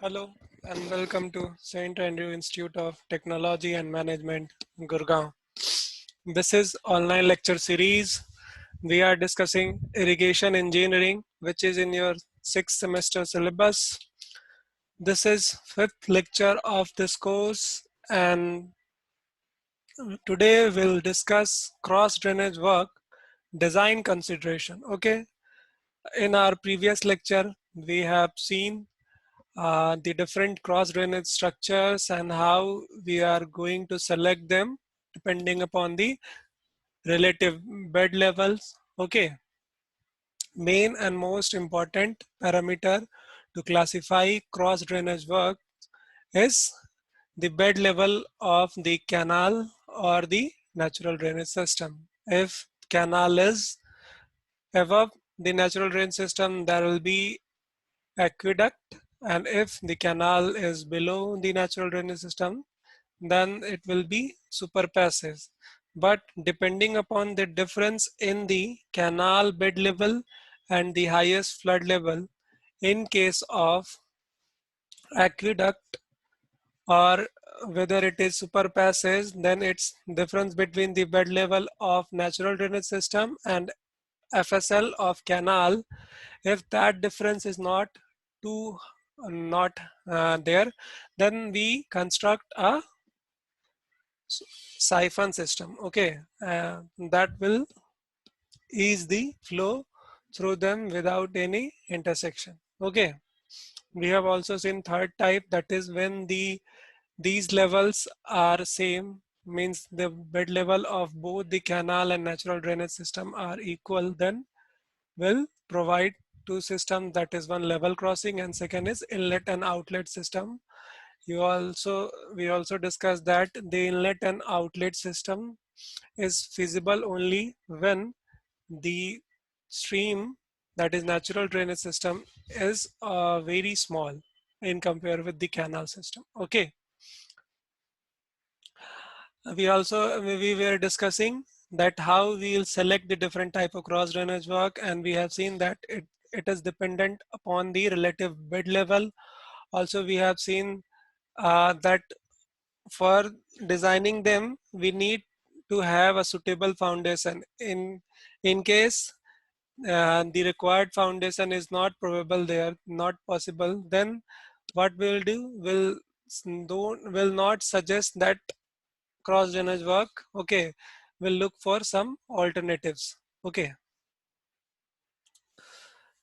Hello and welcome to St. Andrew Institute of Technology and Management, Gurgaon. This is online lecture series. We are discussing irrigation engineering, which is in your sixth semester syllabus. This is fifth lecture of this course, and today we'll discuss cross drainage work design consideration. Okay, in our previous lecture, we have seen the different cross drainage structures and how we are going to select them depending upon the relative bed levels. Okay, main and most important parameter to classify cross drainage work is the bed level of the canal or the natural drainage system. If canal is above the natural drainage system, there will be aqueduct, and if the canal is below the natural drainage system, then it will be super passive. But depending upon the difference in the canal bed level and the highest flood level, in case of aqueduct or whether it is super passage, then it's difference between the bed level of natural drainage system and FSL of canal. If that difference is not there, then we construct a siphon system. Okay, that will ease the flow through them without any intersection. Okay, we have also seen third type, that is when these levels are same, means the bed level of both the canal and natural drainage system are equal, then will provide two systems, that is one level crossing and second is inlet and outlet system. We also discussed that the inlet and outlet system is feasible only when the stream, that is natural drainage system, is very small in compare with the canal system. Okay, we were discussing that how we will select the different type of cross drainage work, and we have seen that it is dependent upon the relative bed level. Also we have seen that for designing them we need to have a suitable foundation. In case the required foundation is not probable there, not possible, then what we'll do will not suggest that cross drainage work. Okay, we'll look for some alternatives. Okay,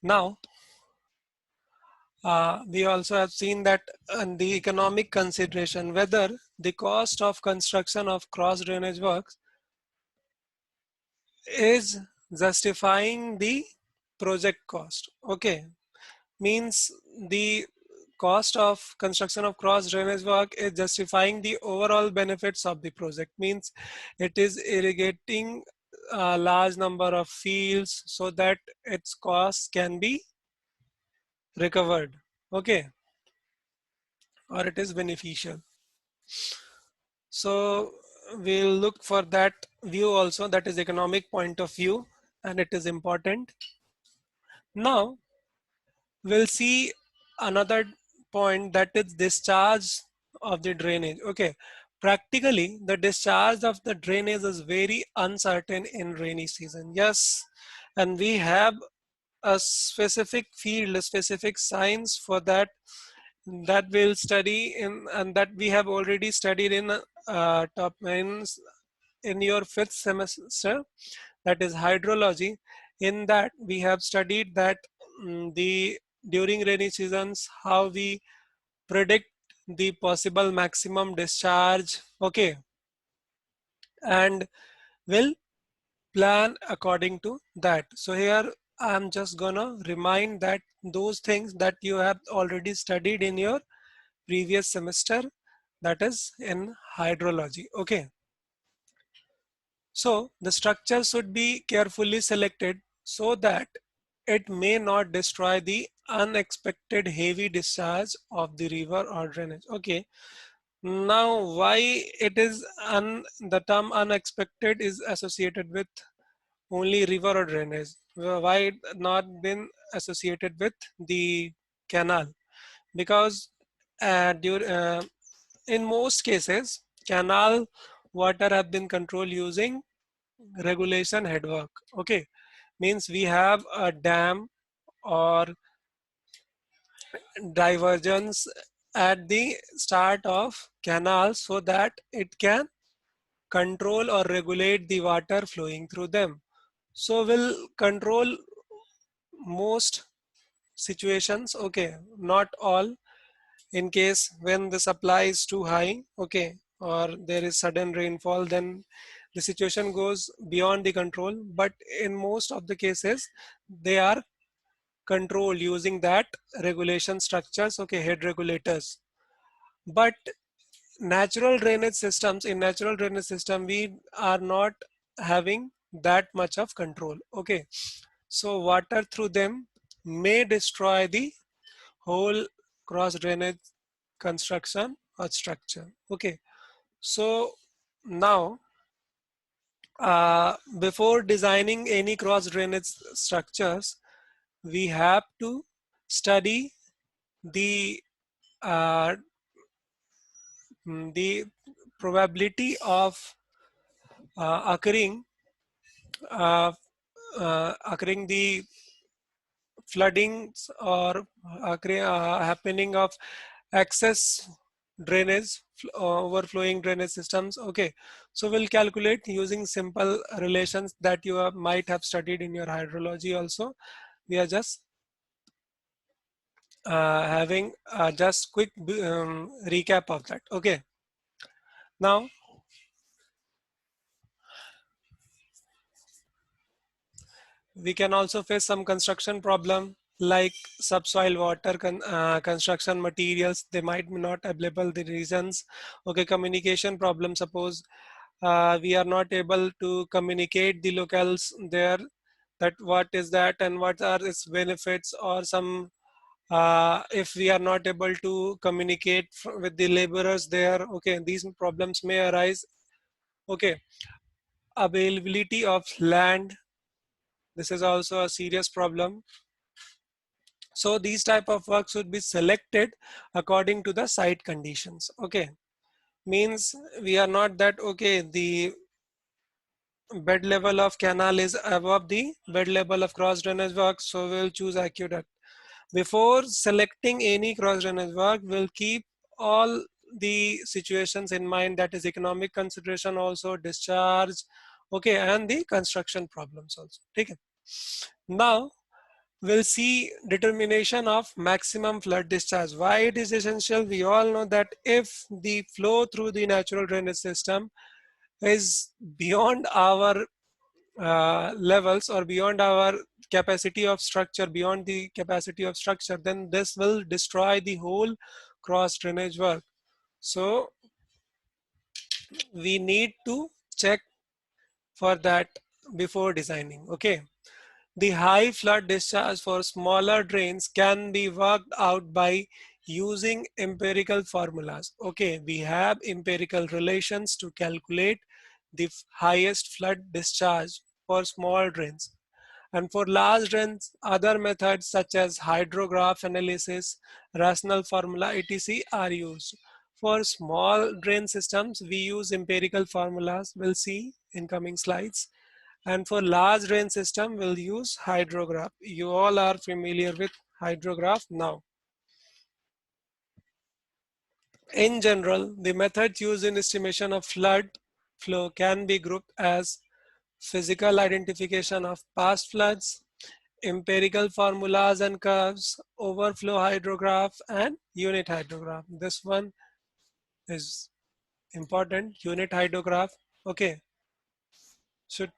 now we also have seen that the economic consideration, whether the cost of construction of cross drainage works is justifying the project cost. Okay, means the cost of construction of cross drainage work is justifying the overall benefits of the project, means it is irrigating a large number of fields so that its costs can be recovered. Okay, or it is beneficial. So we'll look for that view also, that is economic point of view, and it is important. Now we'll see another point, that is discharge of the drainage. Okay, practically the discharge of the drainage is very uncertain in rainy season. Yes, and we have a specific field, a specific science for that, that we'll study in, and that we have already studied in top in your fifth semester, that is hydrology. In that we have studied that the during rainy seasons how we predict the possible maximum discharge. Okay, and will plan according to that. So here I'm just gonna remind that those things that you have already studied in your previous semester, that is in hydrology. Okay, so the structure should be carefully selected so that it may not destroy the unexpected heavy discharge of the river or drainage. Okay, now why it is the term unexpected is associated with only river or drainage? Why it not been associated with the canal? Because in most cases, canal water have been controlled using regulation headwork. Okay, means we have a dam or divergence at the start of canal so that it can control or regulate the water flowing through them. So will control most situations, okay, not all. In case when the supply is too high, okay, or there is sudden rainfall, then the situation goes beyond the control. But in most of the cases, they are controlled using that regulation structures, okay, head regulators. But natural drainage systems, in natural drainage system, we are not having that much of control, okay. So water through them may destroy the whole cross drainage construction or structure, okay. So now before designing any cross drainage structures, we have to study the uh, the probability of occurring uh, occurring the floodings or happening of excess drainage, overflowing drainage systems, okay. So we'll calculate using simple relations that you might have studied in your hydrology also. We are just having just quick recap of that, okay. Now we can also face some construction problem like subsoil water construction materials, they might be not available the reasons, okay. Communication problem, suppose we are not able to communicate the locals there that what is that and what are its benefits, or some if we are not able to communicate with the laborers there, okay, these problems may arise, okay. Availability of land, this is also a serious problem. So these type of work should be selected according to the site conditions, okay. Means we are not that, okay, the bed level of canal is above the bed level of cross drainage work, so we'll choose aqueduct. Before selecting any cross drainage work, we'll keep all the situations in mind, that is economic consideration also, discharge, okay, and the construction problems also, okay. Now we'll see determination of maximum flood discharge. Why it is essential? We all know that if the flow through the natural drainage system is beyond our levels or beyond our capacity of structure, beyond the capacity of structure, then this will destroy the whole cross drainage work. So we need to check for that before designing, okay. The high flood discharge for smaller drains can be worked out by using empirical formulas. Okay, we have empirical relations to calculate the highest flood discharge for small drains. And for large drains, other methods such as hydrograph analysis, rational formula, etc. are used. For small drain systems, we use empirical formulas. We'll see in coming slides. And for large drain system, we'll use hydrograph. You all are familiar with hydrograph now. In general, the methods used in estimation of flood flow can be grouped as physical identification of past floods, empirical formulas and curves, overflow hydrograph, and unit hydrograph. This one is important, unit hydrograph. Okay, should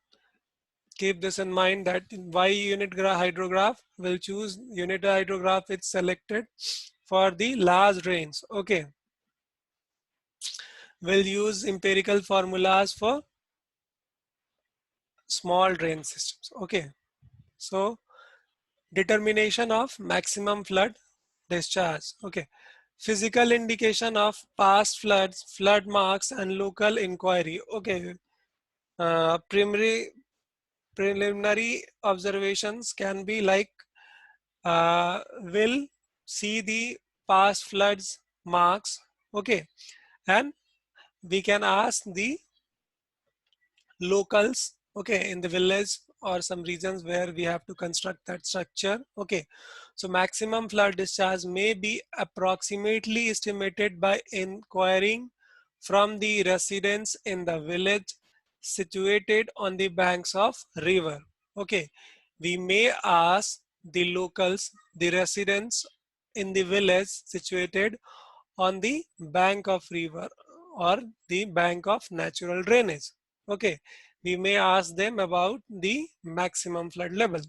keep this in mind that why unit hydrograph. We'll choose unit hydrograph, it's selected for the large drains. Okay, we'll use empirical formulas for small drain systems. Okay, so determination of maximum flood discharge. Okay, physical indication of past floods, flood marks, and local inquiry. Okay, preliminary observations can be like will see the past floods marks. Okay, and we can ask the locals, okay, in the village or some regions where we have to construct that structure. Okay, so maximum flood discharge may be approximately estimated by inquiring from the residents in the village situated on the banks of river. Okay, we may ask the locals, the residents in the village situated on the bank of river or the bank of natural drainage. Okay, we may ask them about the maximum flood level.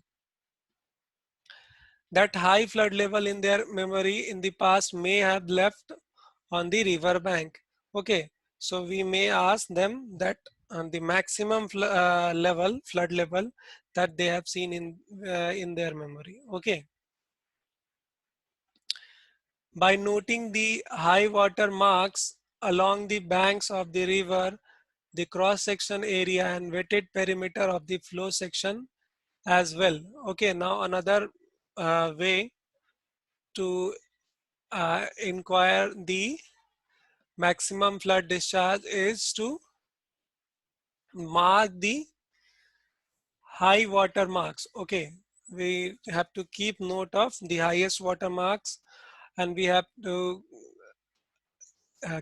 That high flood level in their memory in the past may have left on the river bank. Okay, so we may ask them that on the maximum level, flood level that they have seen in their memory. Okay, by noting the high water marks along the banks of the river, the cross section area and wetted perimeter of the flow section as well. Okay, now another way to inquire the maximum flood discharge is to mark the high water marks. Okay, we have to keep note of the highest water marks, and we have to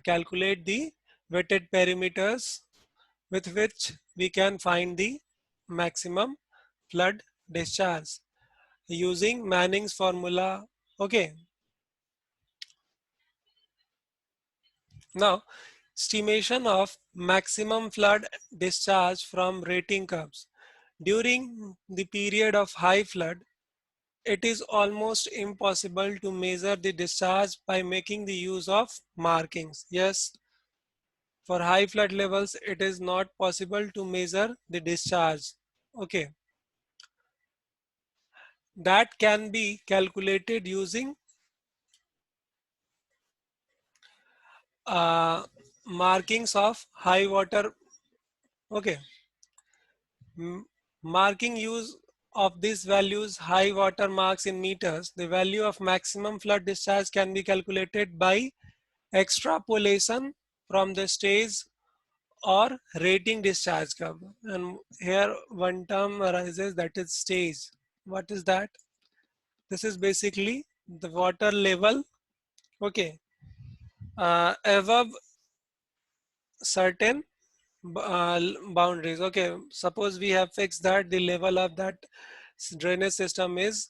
calculate the wetted perimeters with which we can find the maximum flood discharge using Manning's formula. Okay, now estimation of maximum flood discharge from rating curves. During the period of high flood, it is almost impossible to measure the discharge by making the use of markings. Yes, for high flood levels, it is not possible to measure the discharge. Okay, that can be calculated using uh, markings of high water. Okay, marking use of these values, high water marks in meters, the value of maximum flood discharge can be calculated by extrapolation from the stage or rating discharge curve. And here one term arises, that is stage. What is that? This is basically the water level. Okay, above certain boundaries. Okay, suppose we have fixed that the level of that drainage system is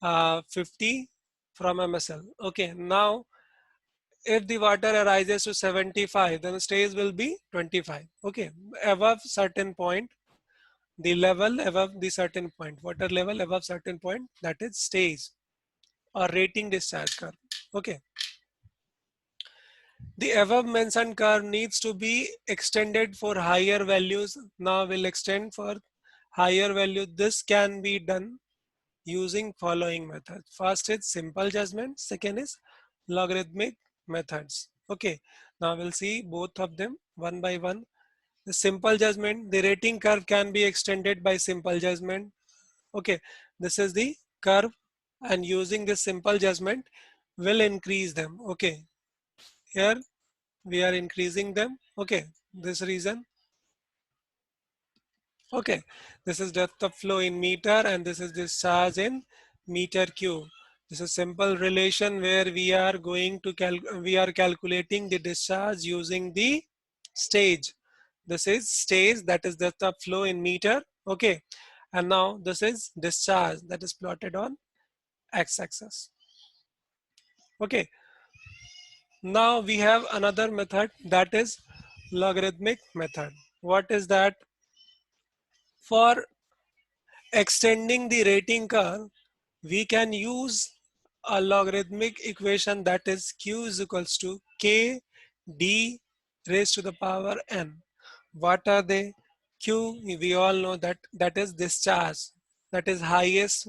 50 from MSL. Okay, now if the water arises to 75, then the stage will be 25. Okay, above certain point, the level above the certain point, water level above certain point, that is stage or rating discharge curve. Okay, the above mentioned curve needs to be extended for higher values. Now we'll extend for higher value. This can be done using following methods. First is simple judgment. Second is logarithmic methods. Okay. Now we'll see both of them one by one. The simple judgment, the rating curve can be extended by simple judgment. Okay. This is the curve, and using this simple judgment will increase them. Okay. Here we are increasing them. Okay, this reason. Okay, this is depth of flow in meter, and this is discharge in meter cube. This is simple relation where we are calculating the discharge using the stage. This is stage, that is depth of flow in meter. Okay, and now this is discharge, that is plotted on x-axis. Okay, now we have another method, that is logarithmic method. What is that? For extending the rating curve, we can use a logarithmic equation, that is q is equals to k d raised to the power n. What are they? Q, we all know that that is discharge, that is highest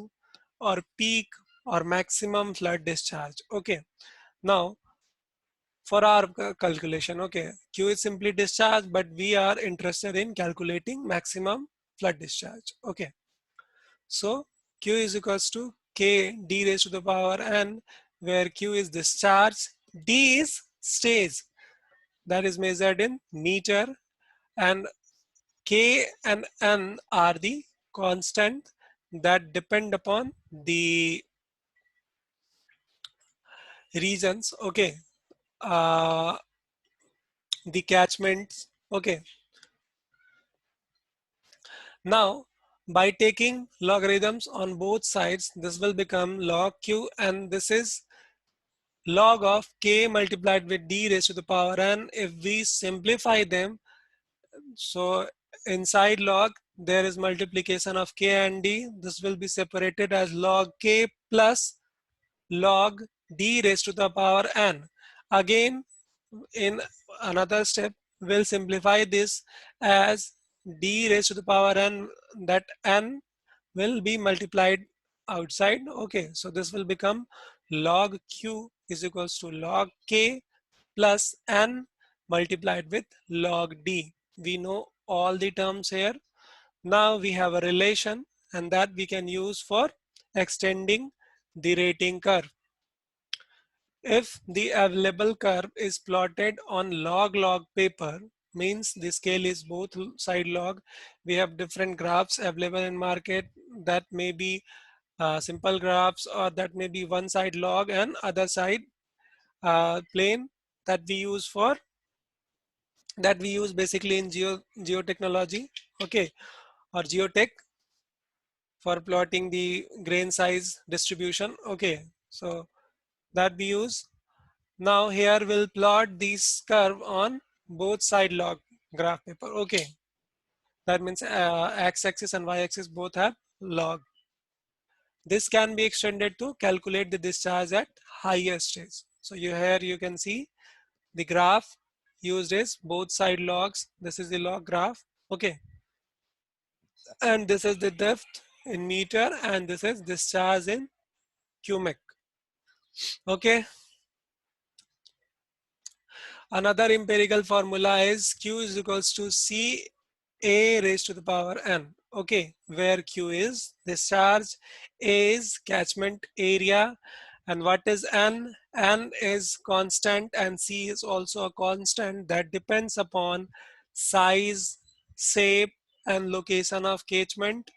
or peak or maximum flood discharge. Okay, now for our calculation, okay, q is simply discharge, but we are interested in calculating maximum flood discharge. Okay, so q is equals to k d raised to the power n, where q is discharge, D is stays, that is measured in meter, and K and N are the constant that depend upon the regions, okay, uh, the catchments, okay. Now, by taking logarithms on both sides, this will become log Q, and this is log of K multiplied with D raised to the power n. If we simplify them, so inside log, there is multiplication of K and D. This will be separated as log K plus log D raised to the power n. Again, in another step, we'll simplify this as D raised to the power n, that n will be multiplied outside. Okay, so this will become log Q is equals to log K plus n multiplied with log D. We know all the terms here. Now we have a relation, and that we can use for extending the rating curve. If the available curve is plotted on log paper, means the scale is both side log. We have different graphs available in market, that may be simple graphs, or that may be one side log and other side plane, that we use for basically in geotechnology, okay, or geotech, for plotting the grain size distribution, okay. So that we use. Now here we'll plot this curve on both side log graph paper, okay. That means x-axis and y-axis both have log. This can be extended to calculate the discharge at higher stage. So here you can see the graph used is both side logs. This is the log graph, okay. And this is the depth in meter, and this is discharge in cubic, okay. Another empirical formula is Q is equals to C A raised to the power n, okay, where Q is discharge, A is catchment area, and what is n? N is constant, and C is also a constant that depends upon size, shape, and location of catchment,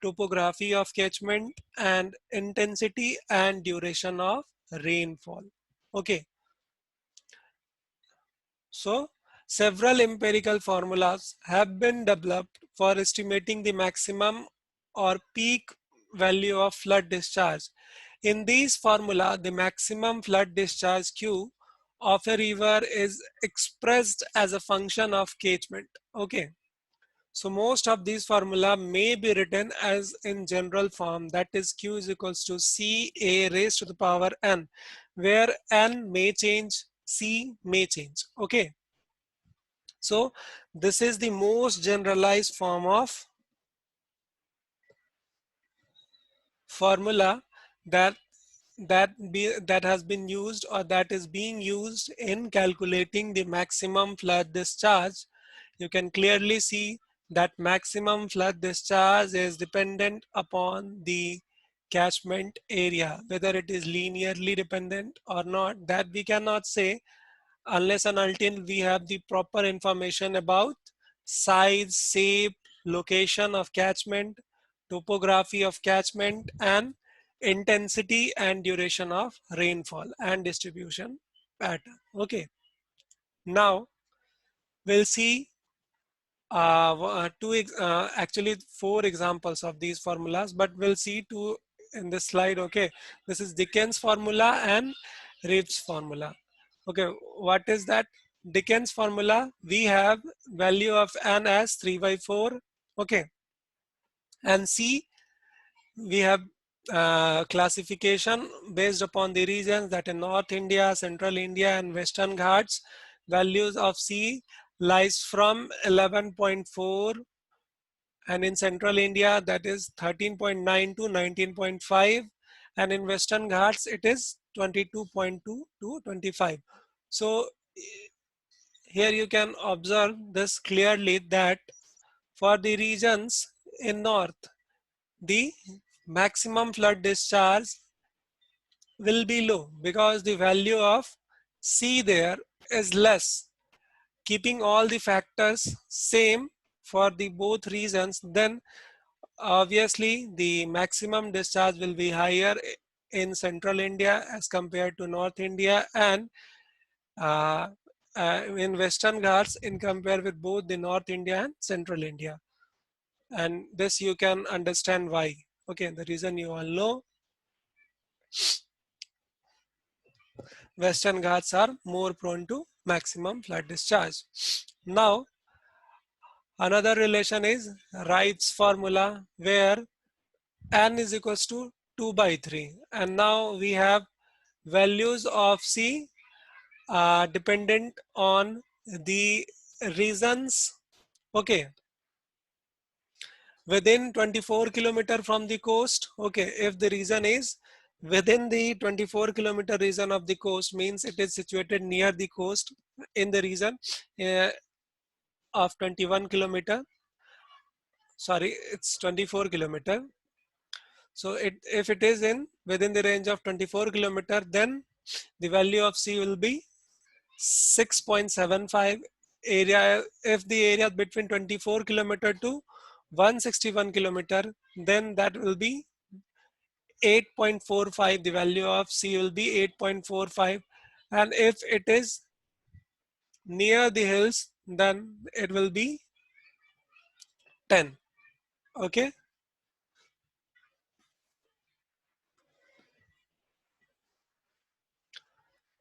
topography of catchment, and intensity and duration of rainfall, okay. So, several empirical formulas have been developed for estimating the maximum or peak value of flood discharge. In these formula, the maximum flood discharge Q of a river is expressed as a function of catchment. Okay. So most of these formula may be written as in general form, that is Q is equals to C A raised to the power n, where n may change, C may change. Okay. So this is the most generalized form of formula that that has been used, or that is being used in calculating the maximum flood discharge. You can clearly see that maximum flood discharge is dependent upon the catchment area. Whether it is linearly dependent or not, that we cannot say unless and until we have the proper information about size, shape, location of catchment, topography of catchment, and intensity and duration of rainfall and distribution pattern. Okay. Now we'll see actually four examples of these formulas, but we'll see two in this slide. Okay. This is Dickens formula and Reeves formula. Okay, what is that? Dickens formula, we have value of n as 3 by 4. Okay, and C, we have classification based upon the regions, that in North India, Central India, and Western Ghats. Values of C lies from 11.4, and in Central India that is 13.9 to 19.5, and in Western Ghats it is 22.2 to 25. So here you can observe this clearly, that for the regions in north, the maximum flood discharge will be low, because the value of C there is less, keeping all the factors same for the both reasons, then obviously the maximum discharge will be higher in central India as compared to North India, and uh, in Western Ghats in compare with both the North India and Central India. And this you can understand why. Okay, the reason you all know, Western Ghats are more prone to maximum flood discharge. Now, another relation is Wright's formula, where n is equals to 2 by 3. And now we have values of C dependent on the reasons. Okay, within 24 km from the coast. Okay, if the region is within the 24 km region of the coast, means it is situated near the coast in the region uh, of 21 km. Sorry, it's 24 km. So if it is in within the range of 24 km, then the value of C will be 6.75. Area, if the area between 24 km to 161 km, then that will be 8.45. The value of C will be 8.45. And if it is near the hills, then it will be 10. Okay.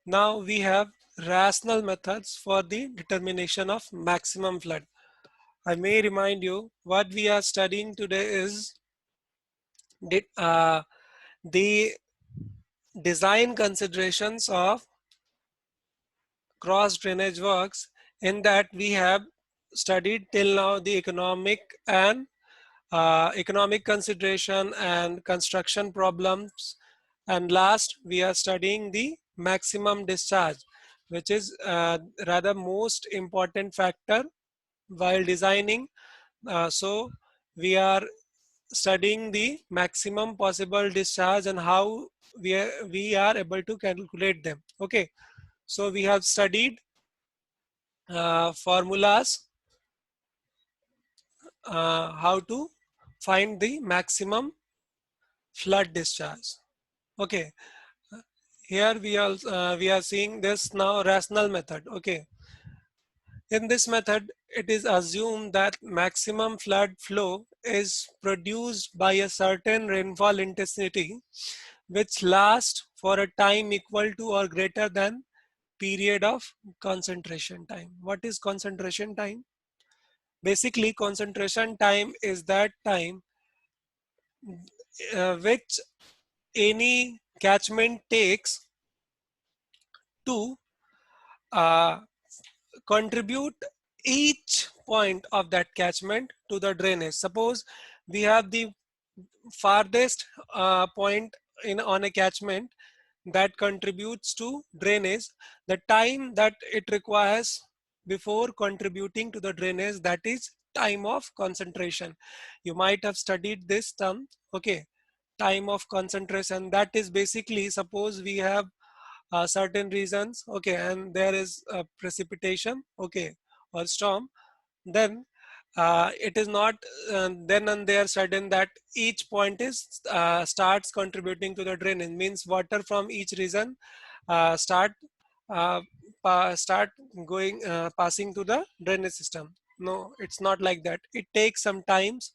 Now we have rational methods for the determination of maximum flood. I may remind you what we are studying today is the design considerations of cross drainage works. In that we have studied till now the economic consideration and construction problems, and last we are studying the maximum discharge, which is rather most important factor while designing. So we are studying the maximum possible discharge and how we are able to calculate them. Okay, so we have studied formulas, how to find the maximum flood discharge. Okay, here we are seeing this now rational method. Okay, in this method, it is assumed that maximum flood flow is produced by a certain rainfall intensity which lasts for a time equal to or greater than period of concentration time. What is concentration time? Basically, concentration time is that time which any catchment takes to uh, contribute each point of that catchment to the drainage. Suppose we have the farthest point in on a catchment that contributes to drainage, the time that it requires before contributing to the drainage, that is time of concentration. You might have studied this term. Okay, time of concentration, that is basically, suppose we have certain reasons, okay, and there is precipitation, okay, or storm, then it is not then and there certain that each point is starts contributing to the drainage, means water from each region start uh, start going passing to the drainage system. No, it's not like that. It takes some times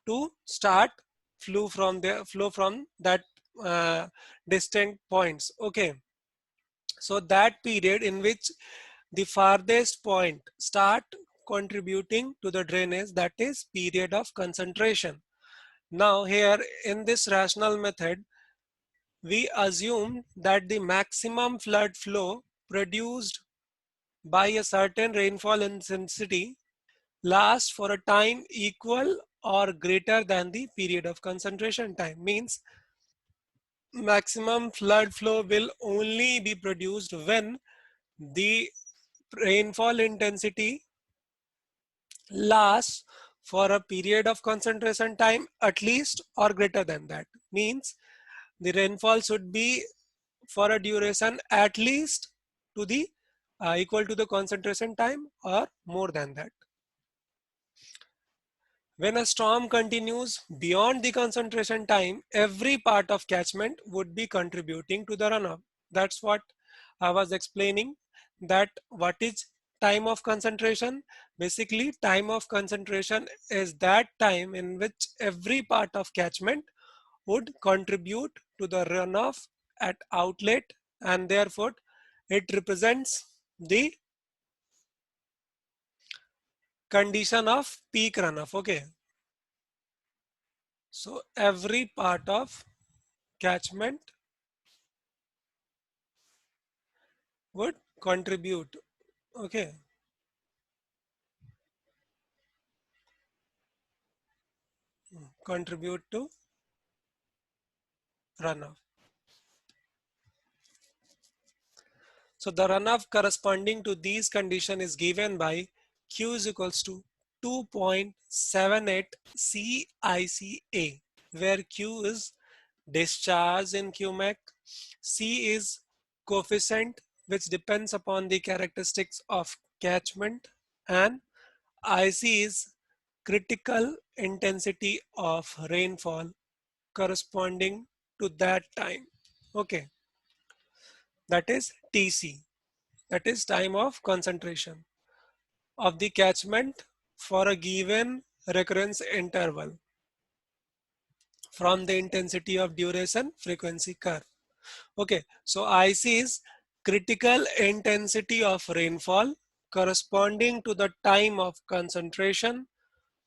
to start flow from that uh, distant points. Okay, so that period in which the farthest point start contributing to the drainage, that is period of concentration. Now here in this rational method, we assume that the maximum flood flow produced by a certain rainfall intensity lasts for a time equal or greater than the period of concentration time. Means maximum flood flow will only be produced when the rainfall intensity lasts for a period of concentration time at least or greater than that. Means the rainfall should be for a duration at least to the equal to the concentration time or more than that. When a storm continues beyond the concentration time, every part of catchment would be contributing to the runoff. That's what I was explaining, that what is time of concentration? Basically, time of concentration is that time in which every part of catchment would contribute to the runoff at outlet, and therefore it represents the condition of peak runoff. Okay, so every part of catchment would contribute, okay, contribute to runoff. So the runoff corresponding to these condition is given by Q is equals to 2.78 CICA, where Q is discharge in QMAC, C is coefficient which depends upon the characteristics of catchment, and IC is critical intensity of rainfall corresponding to that time. Okay, that is TC, that is time of concentration of the catchment for a given recurrence interval from the intensity of duration frequency curve. Okay, so IC is critical intensity of rainfall corresponding to the time of concentration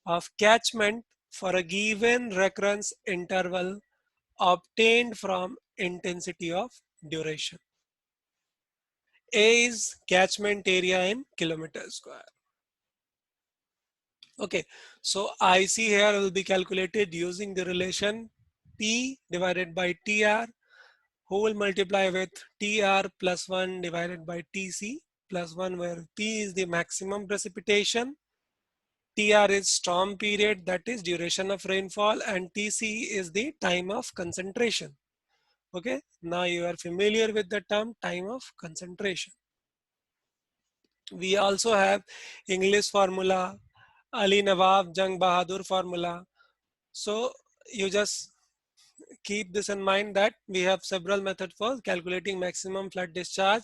of catchment for a given recurrence interval obtained from intensity of duration. A is catchment area in kilometer square. Okay, so IC here will be calculated using the relation P divided by TR, who will multiply with TR plus 1 divided by TC plus 1, where P is the maximum precipitation, TR is storm period, that is duration of rainfall, and TC is the time of concentration. Okay, now you are familiar with the term time of concentration. We also have English formula, Ali Nawab Jang Bahadur formula. So you just keep this in mind that we have several methods for calculating maximum flood discharge,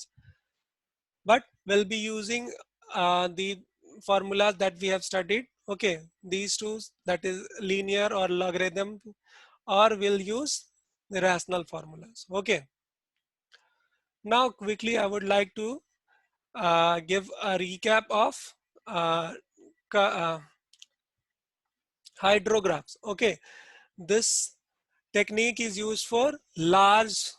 but we'll be using the formulas that we have studied. Okay, these two, that is linear or logarithm, or we'll use the rational formulas. Okay, now quickly I would like to give a recap of uh, uh, hydrographs. Okay, this technique is used for large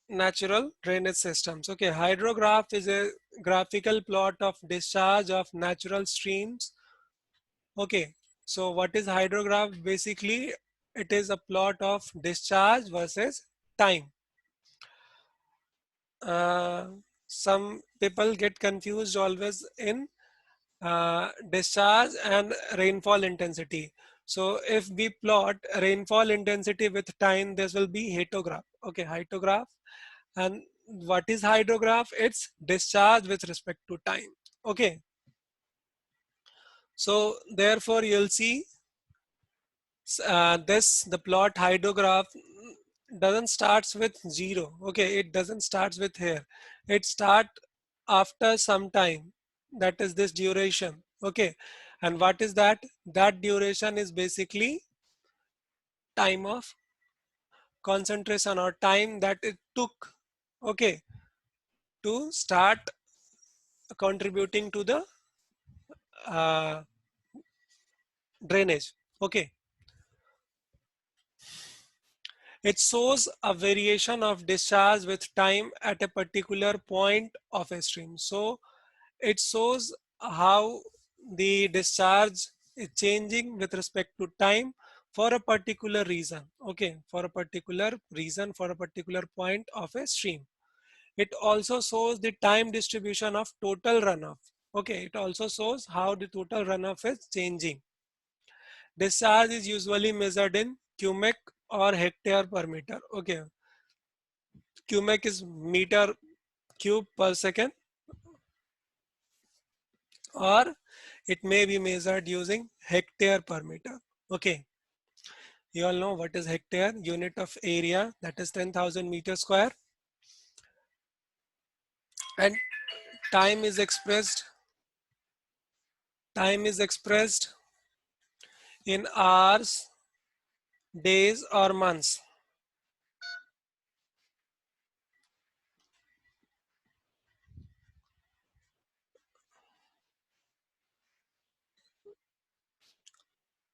natural drainage systems. Okay, hydrograph is a graphical plot of discharge of natural streams. Okay, so what is hydrograph? Basically, it is a plot of discharge versus time. Uh, some people get confused always in discharge and rainfall intensity. So if we plot rainfall intensity with time, this will be hydrograph. Okay, hydrograph. And what is hydrograph? It's discharge with respect to time. Okay, so therefore you'll see the plot hydrograph doesn't starts with 0. Okay, it doesn't starts with here. It start after some time, that is this duration. Okay, and what is that? That duration is basically time of concentration or time that it took, okay, to start contributing to the uh, drainage. Okay, it shows a variation of discharge with time at a particular point of a stream. So it shows how the discharge is changing with respect to time for a particular reason. Okay, for a particular reason, for a particular point of a stream. It also shows the time distribution of total runoff. Okay, it also shows how the total runoff is changing. Discharge is usually measured in cubic or hectare per meter. Okay, cubic is meter cube per second, or it may be measured using hectare per meter. Okay, you all know what is hectare, unit of area, that is 10,000 meters square, and time is expressed in hours, days, or months.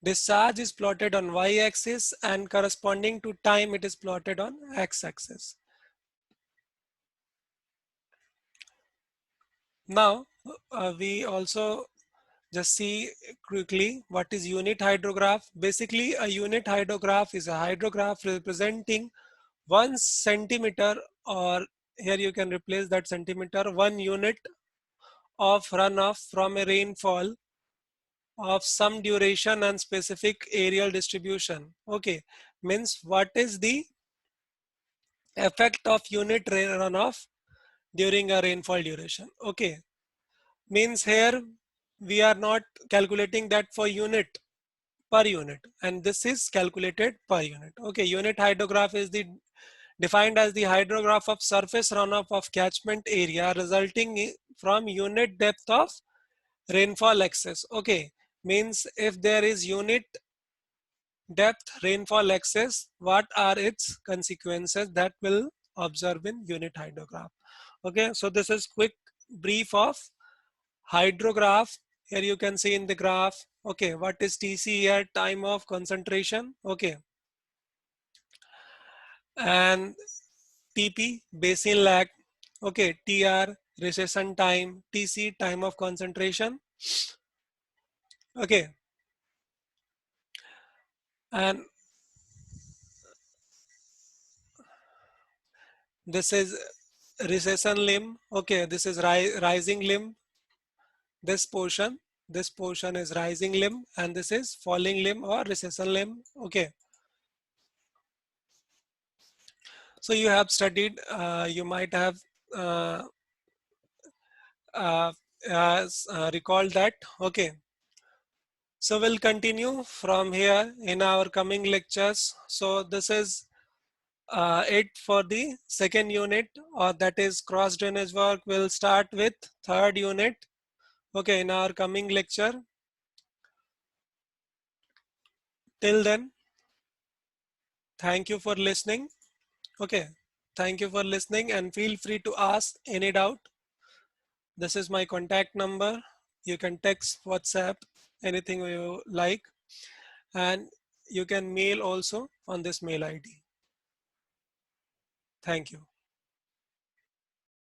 Discharge is plotted on y-axis and corresponding to time it is plotted on x-axis. Now we also just see quickly what is unit hydrograph. Basically, a unit hydrograph is a hydrograph representing 1 centimeter, or here you can replace that centimeter, 1 unit of runoff from a rainfall of some duration and specific areal distribution. Okay, means what is the effect of unit runoff during a rainfall duration. Okay, means here we are not calculating that for unit, per unit, and this is calculated per unit. Okay, unit hydrograph is the defined as the hydrograph of surface runoff of catchment area resulting from unit depth of rainfall excess. Okay, means if there is unit depth rainfall excess, what are its consequences that will observe in unit hydrograph. Okay, so this is quick brief of hydrograph. Here you can see in the graph. Okay, what is TC here? Time of concentration. Okay, and TP basin lag. Okay, TR recession time. TC time of concentration. Okay, and this is recession limb. Okay, this is rising limb. This portion is rising limb, and this is falling limb or recession limb. Okay, so you have studied, you might have uh, uh, recalled that. Okay, so we'll continue from here in our coming lectures. So this is it for the second unit, or that is cross drainage work. We'll start with third unit. Okay, in our coming lecture. Till then, thank you for listening. Okay, thank you for listening, and feel free to ask any doubt. This is my contact number. You can text, WhatsApp, anything you like, and you can mail also on this mail ID. Thank you.